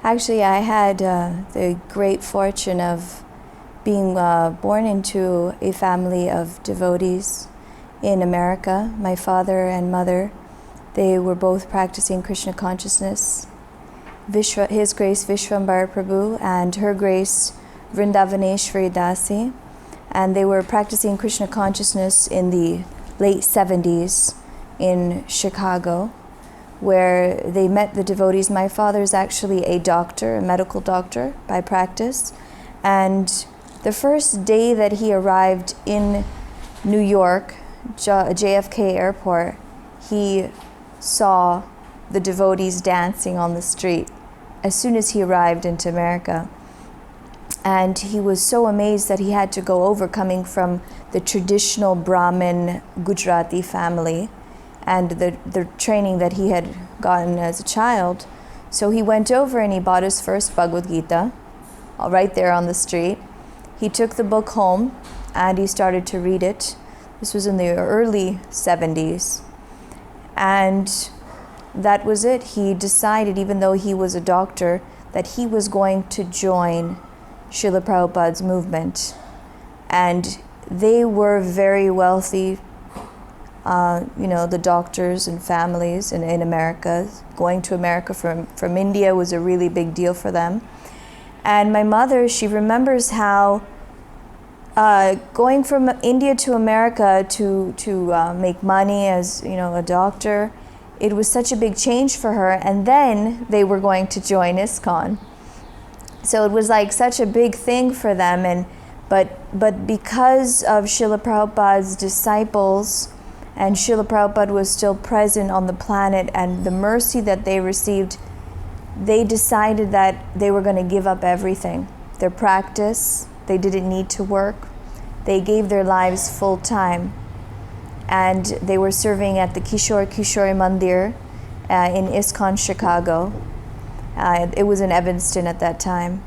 Actually, I had the great fortune of being born into a family of devotees in America. My father and mother, they were both practicing Krishna consciousness. His Grace Vishwambar Prabhu and Her Grace Vrindavaneshwari Dasi. And they were practicing Krishna consciousness in the late 70s in Chicago, where they met the devotees. My father is actually a doctor, a medical doctor by practice. And the first day that he arrived in New York, JFK Airport, he saw the devotees dancing on the street as soon as he arrived into America. And he was so amazed that he had to go over, coming from the traditional Brahmin Gujarati family and the training that he had gotten as a child. So he went over and he bought his first Bhagavad Gita, right there on the street. He took the book home and he started to read it. This was in the early 70s. And that was it. He decided, even though he was a doctor, that he was going to join Srila Prabhupada's movement. And they were very wealthy, the doctors and families in America. Going to America from India was a really big deal for them. And my mother, she remembers how going from India to America to make money as a doctor, it was such a big change for her. And then they were going to join ISKCON. So it was like such a big thing for them. But because of Srila Prabhupada's disciples, and Srila Prabhupada was still present on the planet, and the mercy that they received, they decided that they were going to give up everything. Their practice, they didn't need to work. They gave their lives full time. And they were serving at the Kishore Mandir in ISKCON, Chicago. It was in Evanston at that time.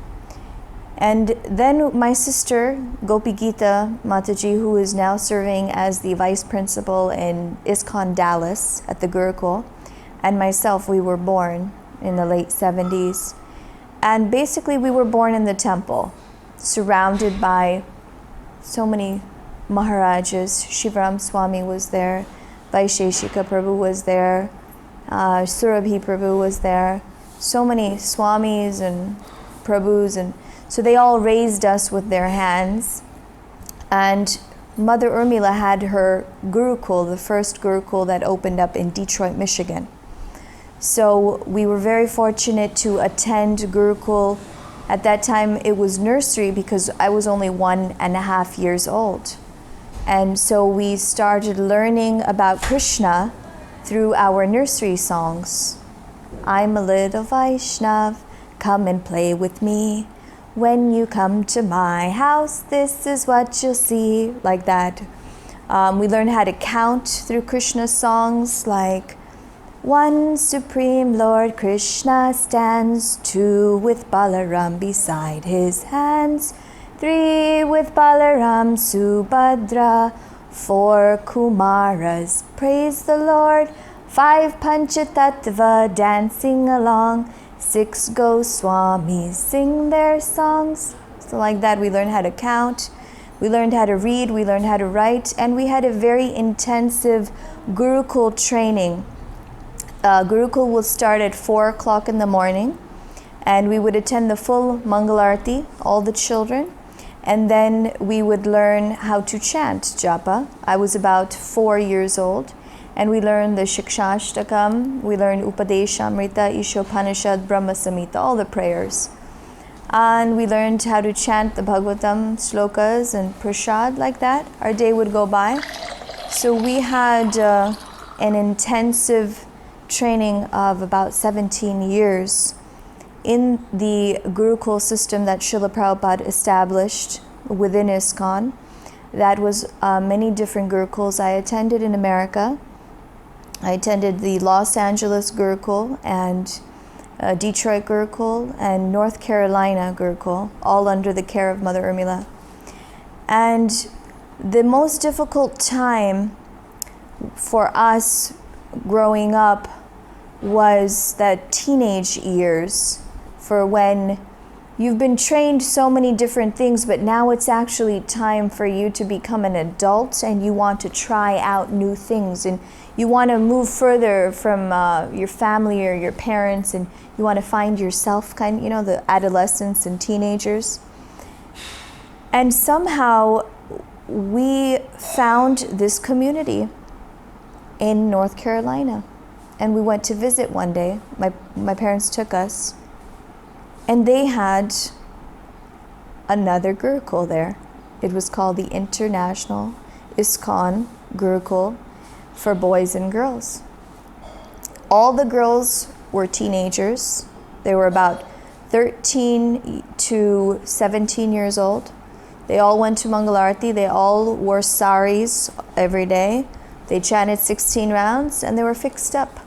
And then my sister, Gopi Gita Mataji, who is now serving as the vice principal in ISKCON Dallas at the Gurukul, and myself, we were born in the late 70s. And basically we were born in the temple, surrounded by so many Maharajas. Shivaram Swami was there, Vaisheshika Prabhu was there, Surabhi Prabhu was there, so many Swamis and Prabhus, and so they all raised us with their hands. And Mother Urmila had her Gurukul, the first Gurukul that opened up in Detroit, Michigan. So we were very fortunate to attend Gurukul. At that time it was nursery because I was only 1.5 years old. And so we started learning about Krishna through our nursery songs. I'm a little Vaishnav, come and play with me. When you come to my house, this is what you'll see, like that. We learned how to count through Krishna songs, like 1 Supreme Lord Krishna stands, 2 with Balaram beside his hands, 3 with Balaram Subhadra, 4 Kumaras praise the Lord, 5 Panchatattva dancing along, 6 Goswamis sing their songs. So like that, we learned how to count, we learned how to read, we learned how to write, and we had a very intensive Gurukul training. Gurukul will start at 4 o'clock in the morning, and we would attend the full Mangalarti, all the children, and then we would learn how to chant japa. I was about 4 years old. And we learned the Shikshashtakam, we learned Upadeshamrita, Ishopanishad, Brahma Samhita, all the prayers. And we learned how to chant the Bhagavatam, slokas, and prasad like that. Our day would go by. So we had an intensive training of about 17 years in the Gurukul system that Srila Prabhupada established within ISKCON. That was many different Gurukuls I attended in America. I attended the Los Angeles Gurukul and Detroit Gurukul and North Carolina Gurukul, all under the care of Mother Urmila. And the most difficult time for us growing up was that teenage years for when you've been trained so many different things, but now it's actually time for you to become an adult and you want to try out new things and you want to move further from your family or your parents, and you want to find yourself, the adolescents and teenagers. And somehow we found this community in North Carolina. And we went to visit one day. My parents took us. And they had another Gurukul there. It was called the International ISKCON Gurukul for boys and girls. All the girls were teenagers. They were about 13 to 17 years old. They all went to Mangalarti. They all wore saris every day. They chanted 16 rounds and they were fixed up.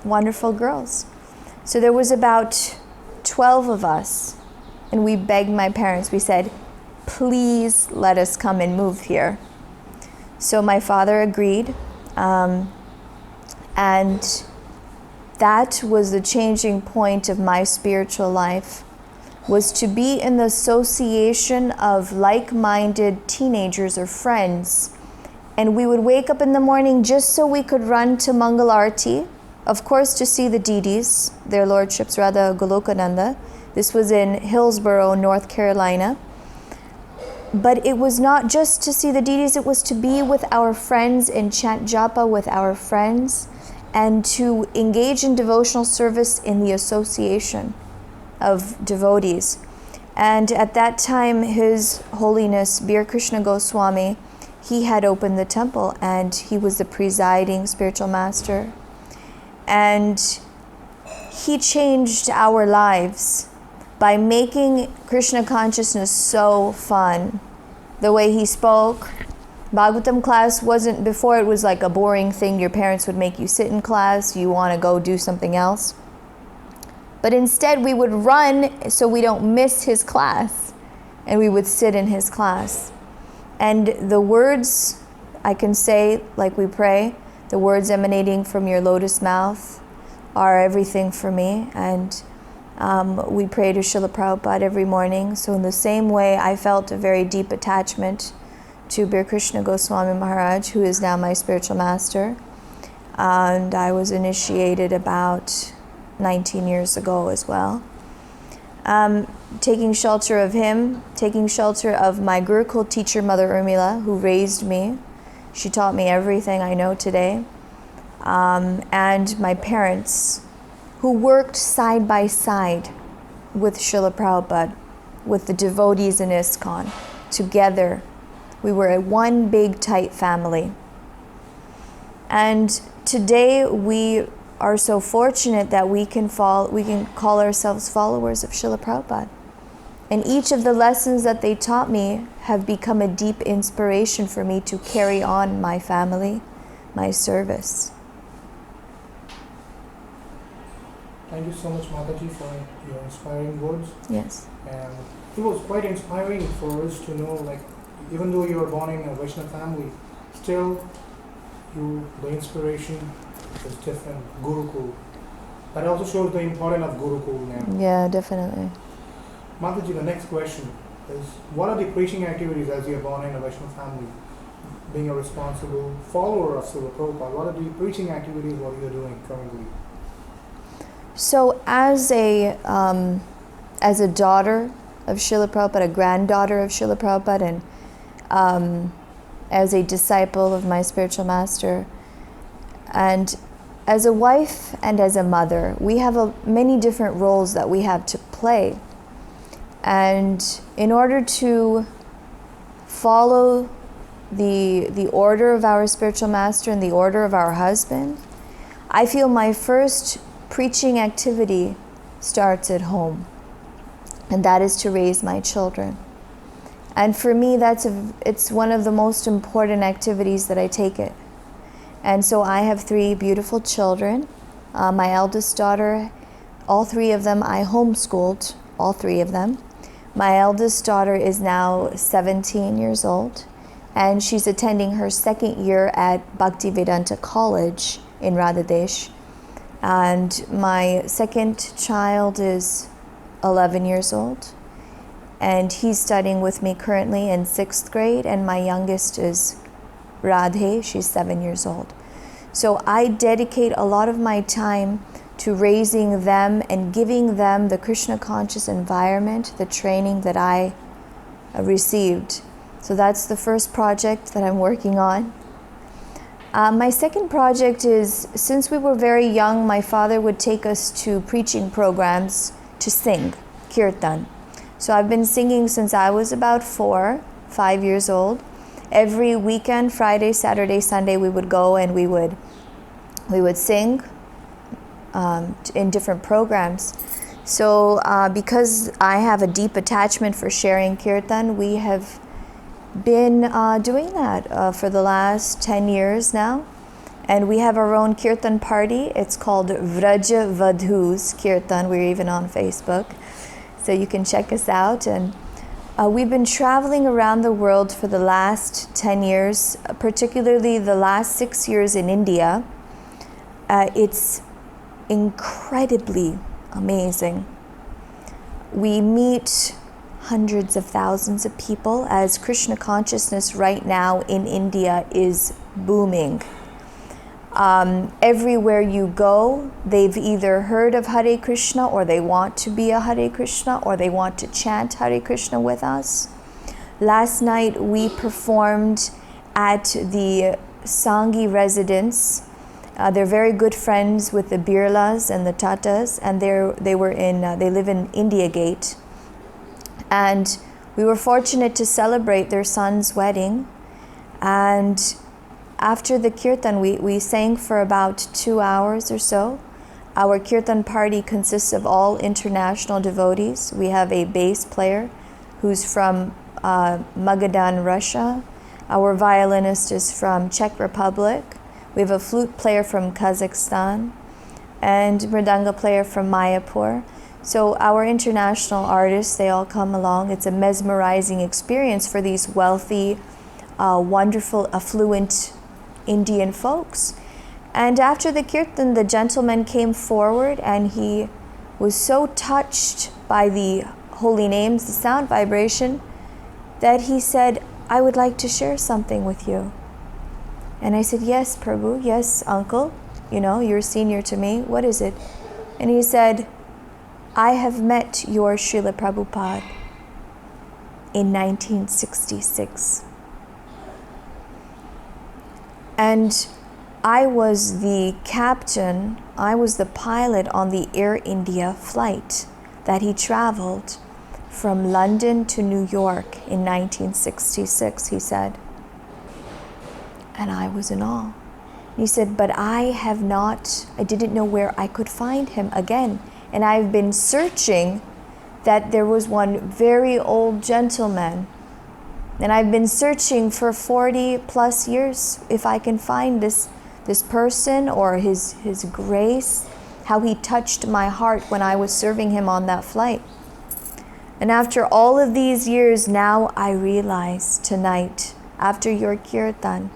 Wonderful girls. So there was about 12 of us, and we begged my parents. We said, please let us come and move here. So my father agreed, and that was the changing point of my spiritual life, was to be in the association of like-minded teenagers or friends. And we would wake up in the morning just so we could run to Mangalarti, of course, to see the Didis, their lordships, Radha Golokananda. This was in Hillsborough, North Carolina. But it was not just to see the Didis, it was to be with our friends and chant japa with our friends and to engage in devotional service in the association of devotees. And at that time, His Holiness Bir Krishna Goswami, he had opened the temple and he was the presiding spiritual master. And he changed our lives by making Krishna consciousness so fun. The way he spoke. Bhagavatam class wasn't, before it was like a boring thing. Your parents would make you sit in class. You want to go do something else. But instead we would run so we don't miss his class. And we would sit in his class. And the words, I can say, like we pray, the words emanating from your lotus mouth are everything for me. And we pray to Srila Prabhupada every morning. So in the same way, I felt a very deep attachment to Bir Krishna Goswami Maharaj, who is now my spiritual master. And I was initiated about 19 years ago as well. Taking shelter of him, taking shelter of my Gurukul teacher, Mother Urmila, who raised me. She taught me everything I know today. And my parents, who worked side by side with Srila Prabhupada, with the devotees in ISKCON. Together, we were a one big tight family. And today we are so fortunate that we can call ourselves followers of Srila Prabhupada. And each of the lessons that they taught me have become a deep inspiration for me to carry on my family, my service. Thank you so much, Mataji, for your inspiring words. Yes. And it was quite inspiring for us to know, like, even though you were born in a Vaishnava family, still the inspiration is different. Gurukul. That also shows the importance of Gurukul now. Yeah, definitely. Mataji, the next question is, what are the preaching activities as you are born in a Vaishnava family? Being a responsible follower of Srila Prabhupada, what are the preaching activities, what are you doing currently? So as a daughter of Srila Prabhupada, a granddaughter of Srila Prabhupada, and as a disciple of my spiritual master, and as a wife and as a mother, we have many different roles that we have to play. And in order to follow the order of our spiritual master and the order of our husband, I feel my first preaching activity starts at home, and that is to raise my children. And for me, it's one of the most important activities that I take it. And so I have 3 beautiful children. My eldest daughter, all 3 of them, I homeschooled, all 3 of them. My eldest daughter is now 17 years old, and she's attending her 2nd year at Bhaktivedanta College in Radhadesh. And my second child is 11 years old. And he's studying with me currently in 6th grade, and my youngest is Radhe, she's 7 years old. So I dedicate a lot of my time to raising them and giving them the Krishna conscious environment, the training that I received. So that's the first project that I'm working on. My second project is, since we were very young, my father would take us to preaching programs to sing, kirtan. So I've been singing since I was about 5 years old. Every weekend, Friday, Saturday, Sunday, we would go and we would sing in different programs. So because I have a deep attachment for sharing kirtan, we have been doing that for the last 10 years now. And we have our own kirtan party. It's called Vraja Vadhu's Kirtan. We're even on Facebook, so you can check us out. And we've been traveling around the world for the last 10 years, particularly the last 6 years in India. It's incredibly amazing. We meet hundreds of thousands of people, as Krishna consciousness right now in India is booming. Everywhere you go, they've either heard of Hare Krishna, or they want to be a Hare Krishna, or they want to chant Hare Krishna with us. Last night we performed at the Sanghi residence. They're very good friends with the Birlas and the Tatas, and they live in India Gate. And we were fortunate to celebrate their son's wedding. And after the kirtan, we sang for about 2 hours or so. Our kirtan party consists of all international devotees. We have a bass player who's from Magadan, Russia. Our violinist is from Czech Republic. We have a flute player from Kazakhstan and mridanga player from Mayapur. So our international artists, they all come along. It's a mesmerizing experience for these wealthy, wonderful, affluent Indian folks. And after the kirtan, the gentleman came forward and he was so touched by the holy names, the sound vibration, that he said, "I would like to share something with you." And I said, "Yes, Prabhu, yes, uncle, you're senior to me. What is it?" And he said, "I have met your Srila Prabhupada in 1966. And I was the captain, I was the pilot on the Air India flight that he traveled from London to New York in 1966, he said. And I was in awe. He said, "But I didn't know where I could find him again. And I've been searching that there was one very old gentleman. And I've been searching for 40 plus years if I can find this person or his grace, how he touched my heart when I was serving him on that flight." And after all of these years, now I realize tonight, after your kirtan,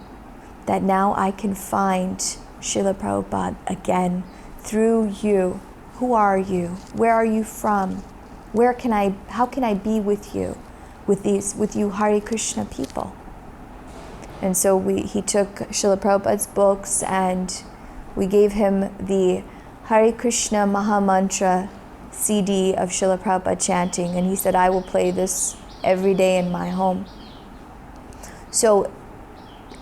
that now I can find Srila Prabhupada again through you. Who are you? Where are you from? How can I be with you, with you Hare Krishna people? And so he took Srila Prabhupada's books and we gave him the Hare Krishna Maha Mantra CD of Srila Prabhupada chanting, and he said, "I will play this every day in my home." So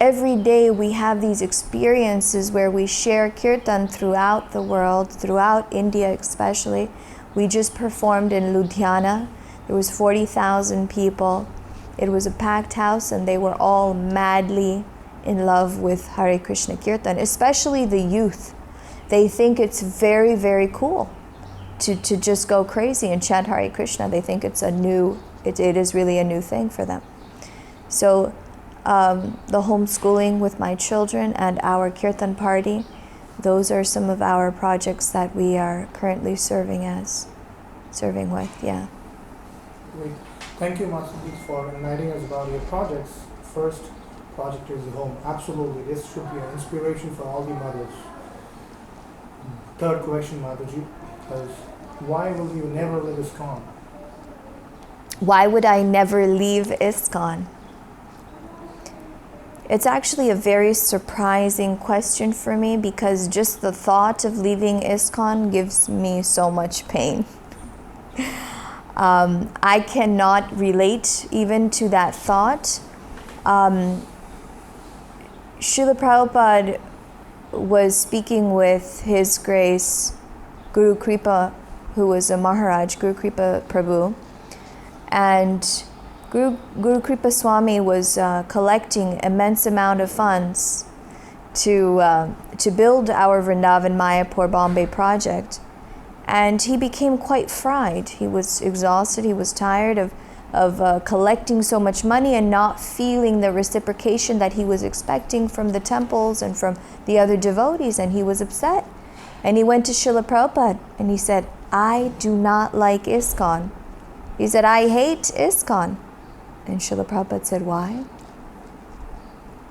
every day we have these experiences where we share kirtan throughout the world, throughout India especially. We just performed in Ludhiana. There was 40,000 people. It was a packed house and they were all madly in love with Hare Krishna kirtan, especially the youth. They think it's very, very cool to just go crazy and chant Hare Krishna. They think it is really a new thing for them. So the homeschooling with my children and our kirtan party, those are some of our projects that we are currently serving with, yeah. Great. Thank you, Mataji, for enlightening us about your projects. First project is the home. Absolutely, this should be an inspiration for all the mothers. Third question, Mataji, is why will you never leave ISKCON? Why would I never leave ISKCON? It's actually a very surprising question for me, because just the thought of leaving ISKCON gives me so much pain. I cannot relate even to that thought. Srila Prabhupada was speaking with His Grace Guru Kripa, who was a Maharaj, Guru Kripa Prabhu, and Guru Kripa Swami was collecting immense amount of funds to build our Vrindavan Mayapur Bombay project. And he became quite fried. He was exhausted. He was tired of collecting so much money and not feeling the reciprocation that he was expecting from the temples and from the other devotees. And he was upset. And he went to Srila Prabhupada and he said, I do not like ISKCON. He said, I hate ISKCON. And Srila Prabhupada said, why?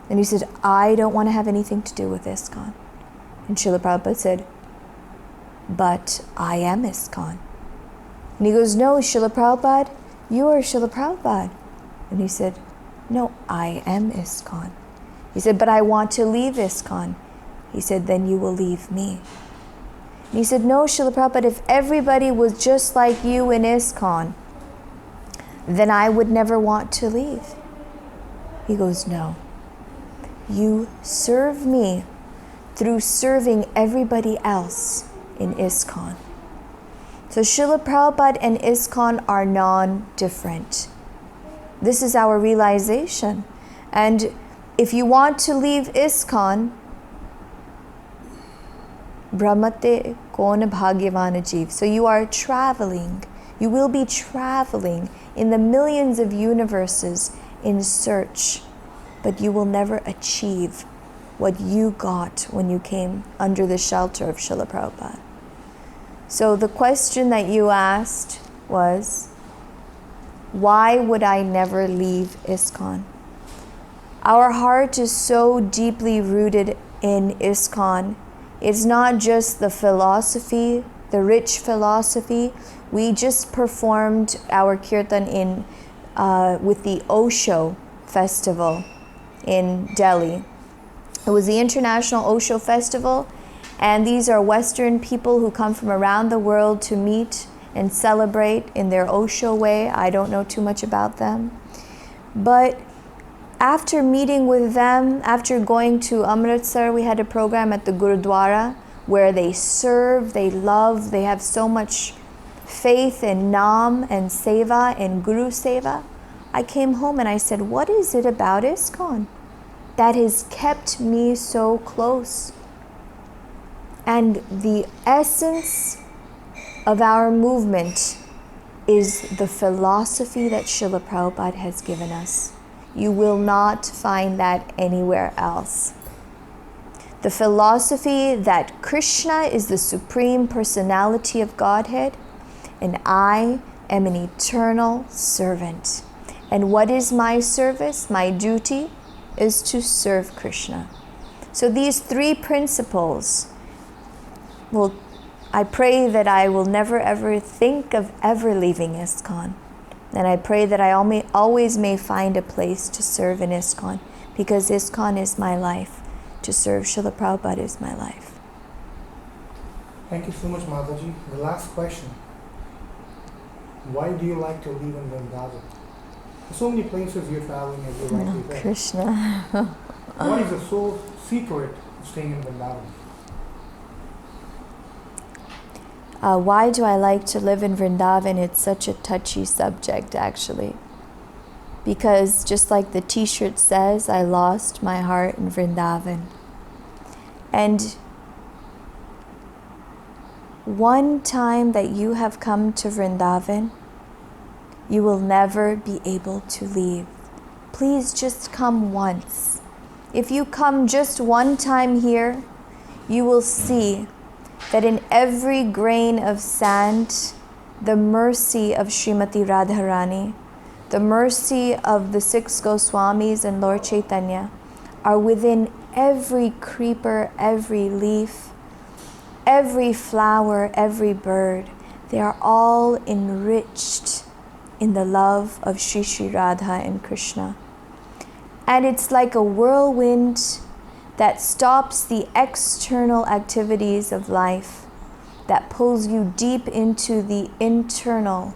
And he said, I don't want to have anything to do with ISKCON. And Srila Prabhupada said, but I am ISKCON. And he goes, no, Srila Prabhupada, you are Srila Prabhupada. And he said, no, I am ISKCON. He said, but I want to leave ISKCON. He said, then you will leave me. And he said, no, Srila Prabhupada, if everybody was just like you in ISKCON, then I would never want to leave. He goes, no. You serve me through serving everybody else in ISKCON. So Srila Prabhupada and ISKCON are non-different. This is our realization. And if you want to leave ISKCON, Brahmate Kona Bhagyavana Jeev. So you are traveling. You will be traveling in the millions of universes in search, but you will never achieve what you got when you came under the shelter of Srila Prabhupada. So the question that you asked was, why would I never leave ISKCON? Our heart is so deeply rooted in ISKCON. It's not just the philosophy, the rich philosophy. We just performed our kirtan with the Osho festival in Delhi. It was the International Osho Festival, and these are Western people who come from around the world to meet and celebrate in their Osho way. I don't know too much about them. But after meeting with them, after going to Amritsar, we had a program at the Gurudwara where they serve, they love, they have so much faith in Nam and Seva and Guru Seva. I came home and I said, what is it about ISKCON that has kept me so close? And the essence of our movement is the philosophy that Srila Prabhupada has given us. You will not find that anywhere else. The philosophy that Krishna is the Supreme Personality of Godhead, and I am an eternal servant. And what is my service? My duty is to serve Krishna. So these three principles I pray that I will never ever think of ever leaving ISKCON. And I pray that I always may find a place to serve in ISKCON, because ISKCON is my life. To serve Srila Prabhupada is my life. Thank you so much, Mataji. The last question. Why do you like to live in Vrindavan? So many places you're traveling and you like to go. Krishna. What is the sole secret of staying in Vrindavan? Why do I like to live in Vrindavan? It's such a touchy subject, actually. Because just like the t-shirt says, I lost my heart in Vrindavan. And one time that you have come to Vrindavan, you will never be able to leave. Please just come once. If you come just one time here, you will see that in every grain of sand, the mercy of Srimati Radharani, the mercy of the 6 Goswamis and Lord Chaitanya are within every creeper, every leaf, every flower, every bird. They are all enriched in the love of Sri Sri Radha and Krishna. And it's like a whirlwind that stops the external activities of life, that pulls you deep into the internal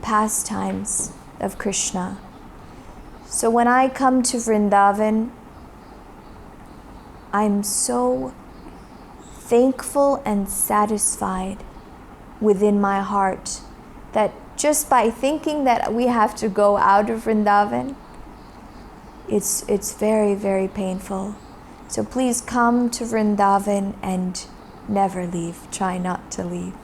pastimes of Krishna. So when I come to Vrindavan, I'm so thankful and satisfied within my heart that just by thinking that we have to go out of Vrindavan, it's very, very painful. So please come to Vrindavan and never leave. Try not to leave.